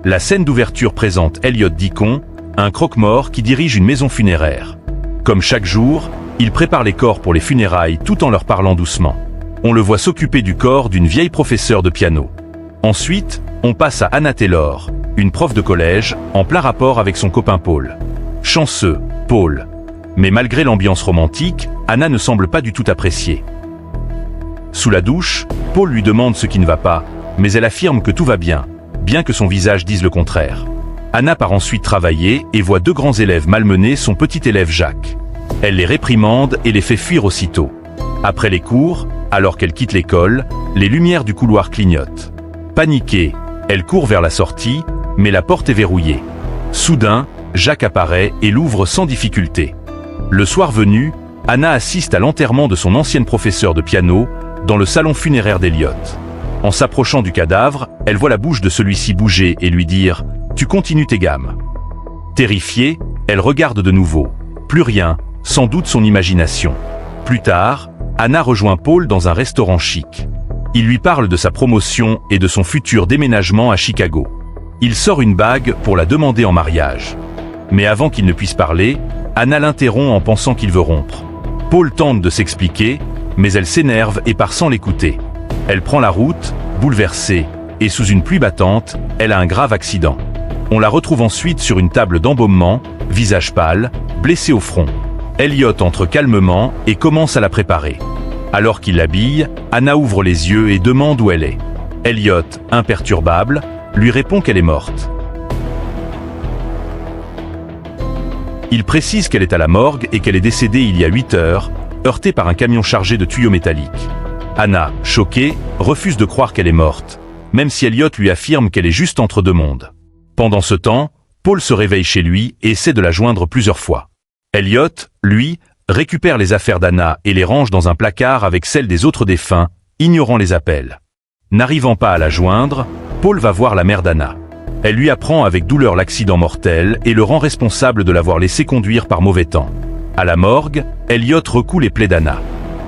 La scène d'ouverture présente Elliot Deacon, un croque-mort qui dirige une maison funéraire. Comme chaque jour, il prépare les corps pour les funérailles tout en leur parlant doucement. On le voit s'occuper du corps d'une vieille professeure de piano. Ensuite, on passe à Anna Taylor, une prof de collège, en plein rapport avec son copain Paul. Chanceux, Paul. Mais malgré l'ambiance romantique, Anna ne semble pas du tout apprécier. Sous la douche, Paul lui demande ce qui ne va pas, mais elle affirme que tout va bien, bien que son visage dise le contraire. Anna part ensuite travailler et voit 2 grands élèves malmener son petit élève Jacques. Elle les réprimande et les fait fuir aussitôt. Après les cours, alors qu'elle quitte l'école, les lumières du couloir clignotent. Paniquée, elle court vers la sortie, mais la porte est verrouillée. Soudain, Jacques apparaît et l'ouvre sans difficulté. Le soir venu, Anna assiste à l'enterrement de son ancienne professeure de piano dans le salon funéraire d'Elliot. En s'approchant du cadavre, elle voit la bouche de celui-ci bouger et lui dire « Tu continues tes gammes ». Terrifiée, elle regarde de nouveau. Plus rien, sans doute son imagination. Plus tard, Anna rejoint Paul dans un restaurant chic. Il lui parle de sa promotion et de son futur déménagement à Chicago. Il sort une bague pour la demander en mariage. Mais avant qu'il ne puisse parler, Anna l'interrompt en pensant qu'il veut rompre. Paul tente de s'expliquer, mais elle s'énerve et part sans l'écouter. Elle prend la route, bouleversée, et sous une pluie battante, elle a un grave accident. On la retrouve ensuite sur une table d'embaumement, visage pâle, blessée au front. Elliot entre calmement et commence à la préparer. Alors qu'il l'habille, Anna ouvre les yeux et demande où elle est. Elliot, imperturbable, lui répond qu'elle est morte. Il précise qu'elle est à la morgue et qu'elle est décédée il y a 8 heures, heurtée par un camion chargé de tuyaux métalliques. Anna, choquée, refuse de croire qu'elle est morte, même si Elliot lui affirme qu'elle est juste entre 2 mondes. Pendant ce temps, Paul se réveille chez lui et essaie de la joindre plusieurs fois. Elliot, lui, récupère les affaires d'Anna et les range dans un placard avec celles des autres défunts, ignorant les appels. N'arrivant pas à la joindre, Paul va voir la mère d'Anna. Elle lui apprend avec douleur l'accident mortel et le rend responsable de l'avoir laissé conduire par mauvais temps. À la morgue, Elliot recoue les plaies d'Anna.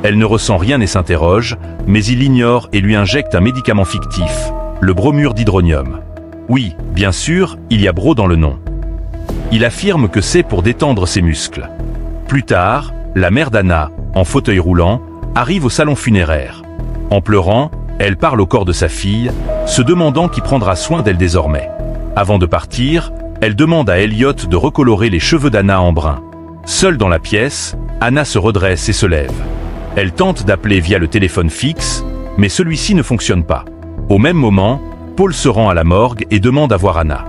Elle ne ressent rien et s'interroge, mais il l'ignore et lui injecte un médicament fictif, le bromure d'hydronium. Oui, bien sûr, il y a bro dans le nom. Il affirme que c'est pour détendre ses muscles. Plus tard, la mère d'Anna, en fauteuil roulant, arrive au salon funéraire. En pleurant, elle parle au corps de sa fille, se demandant qui prendra soin d'elle désormais. Avant de partir, elle demande à Elliot de recolorer les cheveux d'Anna en brun. Seule dans la pièce, Anna se redresse et se lève. Elle tente d'appeler via le téléphone fixe, mais celui-ci ne fonctionne pas. Au même moment, Paul se rend à la morgue et demande à voir Anna.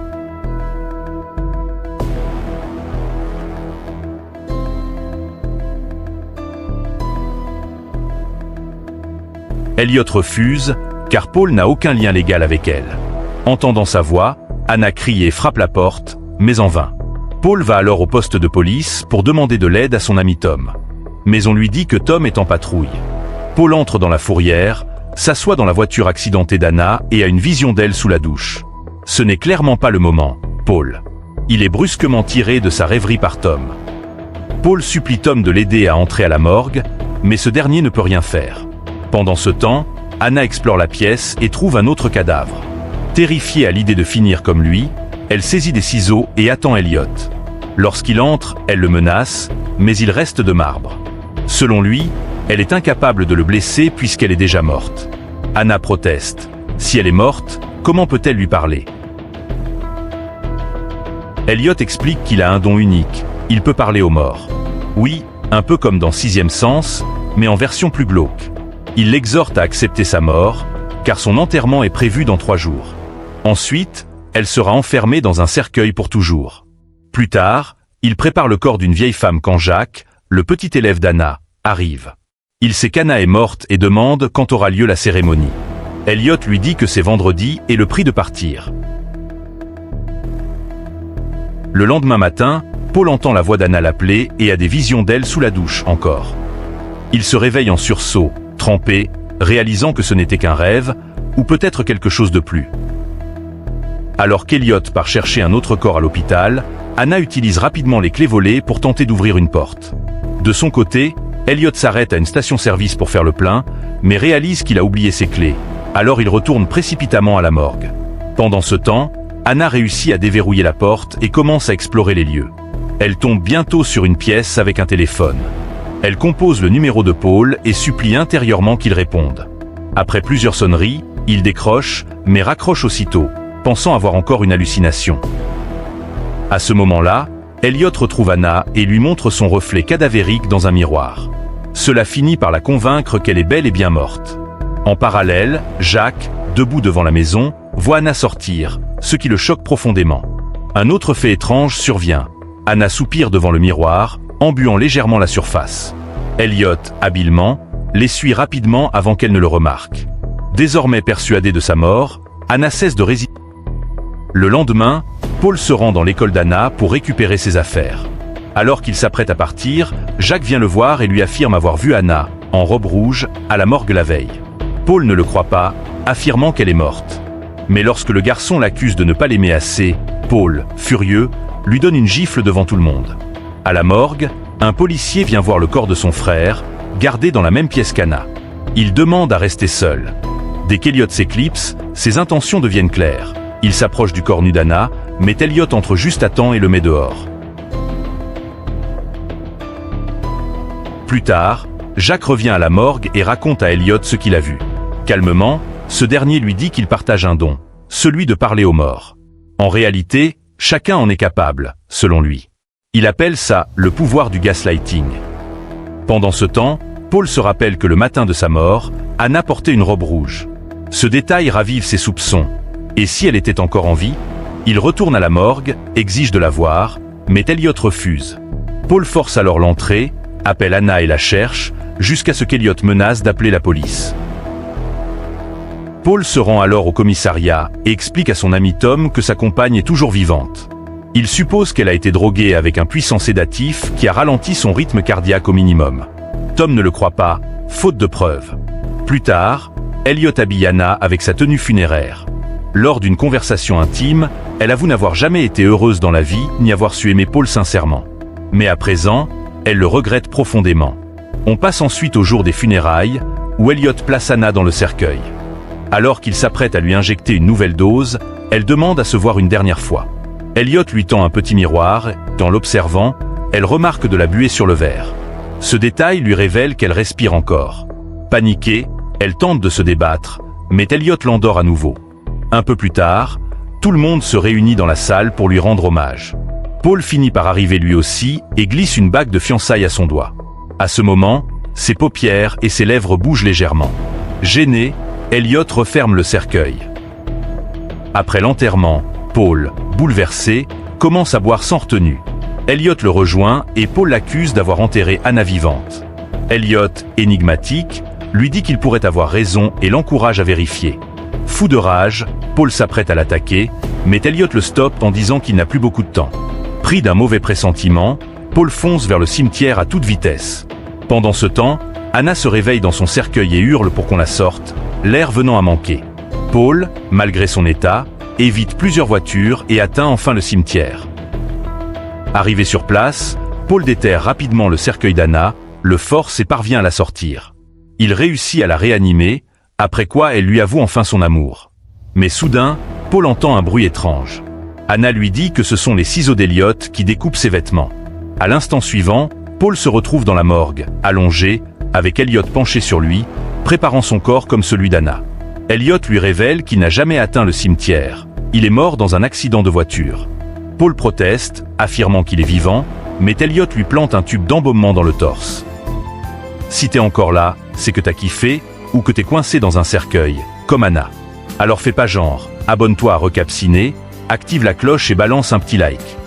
Elliot refuse, car Paul n'a aucun lien légal avec elle. Entendant sa voix, Anna crie et frappe la porte, mais en vain. Paul va alors au poste de police pour demander de l'aide à son ami Tom. Mais on lui dit que Tom est en patrouille. Paul entre dans la fourrière, s'assoit dans la voiture accidentée d'Anna et a une vision d'elle sous la douche. Ce n'est clairement pas le moment, Paul. Il est brusquement tiré de sa rêverie par Tom. Paul supplie Tom de l'aider à entrer à la morgue, mais ce dernier ne peut rien faire. Pendant ce temps, Anna explore la pièce et trouve un autre cadavre. Terrifiée à l'idée de finir comme lui, elle saisit des ciseaux et attend Elliot. Lorsqu'il entre, elle le menace, mais il reste de marbre. Selon lui, elle est incapable de le blesser puisqu'elle est déjà morte. Anna proteste. Si elle est morte, comment peut-elle lui parler? Elliot explique qu'il a un don unique. Il peut parler aux morts. Oui, un peu comme dans Sixième Sens, mais en version plus glauque. Il l'exhorte à accepter sa mort, car son enterrement est prévu dans 3 jours. Ensuite, elle sera enfermée dans un cercueil pour toujours. Plus tard, il prépare le corps d'une vieille femme quand Jacques, le petit élève d'Anna, arrive. Il sait qu'Anna est morte et demande quand aura lieu la cérémonie. Elliot lui dit que c'est vendredi et le prie de partir. Le lendemain matin, Paul entend la voix d'Anna l'appeler et a des visions d'elle sous la douche encore. Il se réveille en sursaut, trempé, réalisant que ce n'était qu'un rêve, ou peut-être quelque chose de plus. Alors qu'Elliot part chercher un autre corps à l'hôpital, Anna utilise rapidement les clés volées pour tenter d'ouvrir une porte. De son côté, Elliot s'arrête à une station-service pour faire le plein, mais réalise qu'il a oublié ses clés. Alors il retourne précipitamment à la morgue. Pendant ce temps, Anna réussit à déverrouiller la porte et commence à explorer les lieux. Elle tombe bientôt sur une pièce avec un téléphone. Elle compose le numéro de Paul et supplie intérieurement qu'il réponde. Après plusieurs sonneries, il décroche, mais raccroche aussitôt, pensant avoir encore une hallucination. À ce moment-là, Elliot retrouve Anna et lui montre son reflet cadavérique dans un miroir. Cela finit par la convaincre qu'elle est bel et bien morte. En parallèle, Jacques, debout devant la maison, voit Anna sortir, ce qui le choque profondément. Un autre fait étrange survient. Anna soupire devant le miroir, embuant légèrement la surface. Elliot, habilement, l'essuie rapidement avant qu'elle ne le remarque. Désormais persuadée de sa mort, Anna cesse de résister. Le lendemain, Paul se rend dans l'école d'Anna pour récupérer ses affaires. Alors qu'il s'apprête à partir, Jacques vient le voir et lui affirme avoir vu Anna, en robe rouge, à la morgue la veille. Paul ne le croit pas, affirmant qu'elle est morte. Mais lorsque le garçon l'accuse de ne pas l'aimer assez, Paul, furieux, lui donne une gifle devant tout le monde. À la morgue, un policier vient voir le corps de son frère, gardé dans la même pièce qu'Anna. Il demande à rester seul. Dès qu'Elliot s'éclipse, ses intentions deviennent claires. Il s'approche du corps nu d'Anna, mais Elliot entre juste à temps et le met dehors. Plus tard, Jacques revient à la morgue et raconte à Elliot ce qu'il a vu. Calmement, ce dernier lui dit qu'il partage un don, celui de parler aux morts. En réalité, chacun en est capable, selon lui. Il appelle ça le pouvoir du gaslighting. Pendant ce temps, Paul se rappelle que le matin de sa mort, Anna portait une robe rouge. Ce détail ravive ses soupçons. Et si elle était encore en vie? Il retourne à la morgue, exige de la voir, mais Elliot refuse. Paul force alors l'entrée, appelle Anna et la cherche, jusqu'à ce qu'Elliot menace d'appeler la police. Paul se rend alors au commissariat et explique à son ami Tom que sa compagne est toujours vivante. Il suppose qu'elle a été droguée avec un puissant sédatif qui a ralenti son rythme cardiaque au minimum. Tom ne le croit pas, faute de preuves. Plus tard, Elliot habille Anna avec sa tenue funéraire. Lors d'une conversation intime, elle avoue n'avoir jamais été heureuse dans la vie ni avoir su aimer Paul sincèrement. Mais à présent, elle le regrette profondément. On passe ensuite au jour des funérailles, où Elliot place Anna dans le cercueil. Alors qu'il s'apprête à lui injecter une nouvelle dose, elle demande à se voir une dernière fois. Elliot lui tend un petit miroir, et en l'observant, elle remarque de la buée sur le verre. Ce détail lui révèle qu'elle respire encore. Paniquée, elle tente de se débattre, mais Elliot l'endort à nouveau. Un peu plus tard, tout le monde se réunit dans la salle pour lui rendre hommage. Paul finit par arriver lui aussi et glisse une bague de fiançailles à son doigt. À ce moment, ses paupières et ses lèvres bougent légèrement. Gêné, Elliot referme le cercueil. Après l'enterrement, Paul, bouleversé, commence à boire sans retenue. Elliot le rejoint et Paul l'accuse d'avoir enterré Anna vivante. Elliot, énigmatique, lui dit qu'il pourrait avoir raison et l'encourage à vérifier. Fou de rage, Paul s'apprête à l'attaquer, mais Elliot le stoppe en disant qu'il n'a plus beaucoup de temps. Pris d'un mauvais pressentiment, Paul fonce vers le cimetière à toute vitesse. Pendant ce temps, Anna se réveille dans son cercueil et hurle pour qu'on la sorte, l'air venant à manquer. Paul, malgré son état, évite plusieurs voitures et atteint enfin le cimetière. Arrivé sur place, Paul déterre rapidement le cercueil d'Anna, le force et parvient à la sortir. Il réussit à la réanimer, après quoi elle lui avoue enfin son amour. Mais soudain, Paul entend un bruit étrange. Anna lui dit que ce sont les ciseaux d'Elliot qui découpent ses vêtements. À l'instant suivant, Paul se retrouve dans la morgue, allongé, avec Elliot penché sur lui, préparant son corps comme celui d'Anna. Elliot lui révèle qu'il n'a jamais atteint le cimetière. Il est mort dans un accident de voiture. Paul proteste, affirmant qu'il est vivant, mais Elliot lui plante un tube d'embaumement dans le torse. Si t'es encore là, c'est que t'as kiffé, ou que t'es coincé dans un cercueil, comme Anna. Alors fais pas genre, abonne-toi à Recap Ciné, active la cloche et balance un petit like.